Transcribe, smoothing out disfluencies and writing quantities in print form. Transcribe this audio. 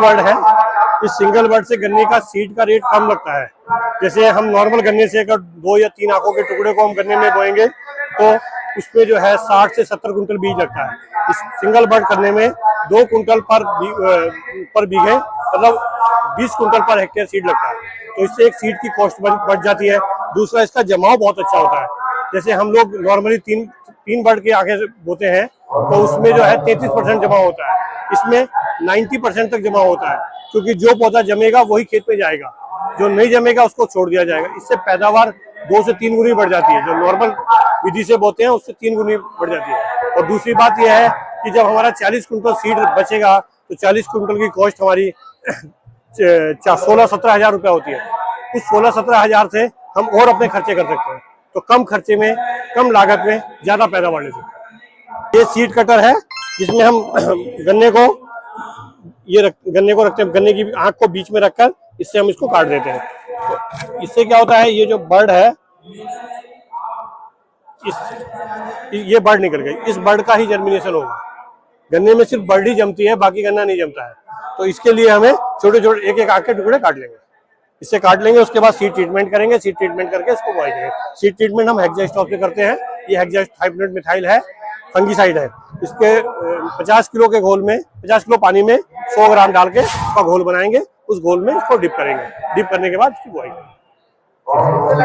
Bird है। इस single bird से गन्ने का सीड का रेट कम लगता है। जैसे हम नॉर्मल गन्ने से अगर 2 या 3 आंखों के टुकड़े को हम गन्ने में बोएंगे तो उसमें जो है 60 से 70 कुंटल बीज लगता है। इस सिंगल बर्ड करने में 2 कुंटल पर बीघे मतलब 20 कुंटल पर हेक्टेयर सीड लगता है। तो इससे एक सीड की कॉस्ट बढ़ जाती है। दूसरा, इसका जमाव बहुत अच्छा होता है। जैसे हम लोग नॉर्मली तीन बर्ड की आंखें बोते हैं तो उसमें जो है 33% जमा होता है, इसमें 90% तक जमा होता है, क्योंकि जो पौधा जमेगा वही खेत में जाएगा, जो नहीं जमेगा उसको छोड़ दिया जाएगा। इससे पैदावार 2 से 3 गुनी बढ़ जाती है। जो नॉर्मल विधि से बोते हैं उससे 3 गुनी बढ़ जाती है। और दूसरी बात यह है कि जब हमारा 40 कुंटल सीड बचेगा तो 40 कुंटल की कॉस्ट हमारी 16-17 हजार रुपया होती है। उस 16-17 हजार से हम और अपने खर्चे कर सकते हैं। तो कम खर्चे में, कम लागत में ज्यादा पैदावार ले सकते हैं। ये सीड कटर है जिसमें हम गन्ने को रखते हैं, गन्ने की आंख को बीच में रखकर इससे हम इसको काट देते हैं। तो इससे क्या होता है, ये जो बर्ड है, ये बर्ड निकल गई, इस बर्ड का ही जर्मिनेशन होगा। गन्ने में सिर्फ बर्ड ही जमती है, बाकी गन्ना नहीं जमता है। तो इसके लिए हमें छोटे छोटे एक आंख के टुकड़े काट लेंगे, इससे काट लेंगे। उसके बाद सीड ट्रीटमेंट करेंगे, सीड ट्रीटमेंट करके इसको बोआई करेंगे। सीड ट्रीटमेंट हम हेक्सास्टॉप से करते हैं। ये हेक्साथाइपनेट मिथाइल है, फंगीसाइड है। इसके 50 किलो के घोल में, 50 किलो पानी में 100 ग्राम डाल के उसका घोल बनाएंगे। उस घोल में इसको डिप करेंगे। डिप करने के बाद इसकी बोआई करेंगे।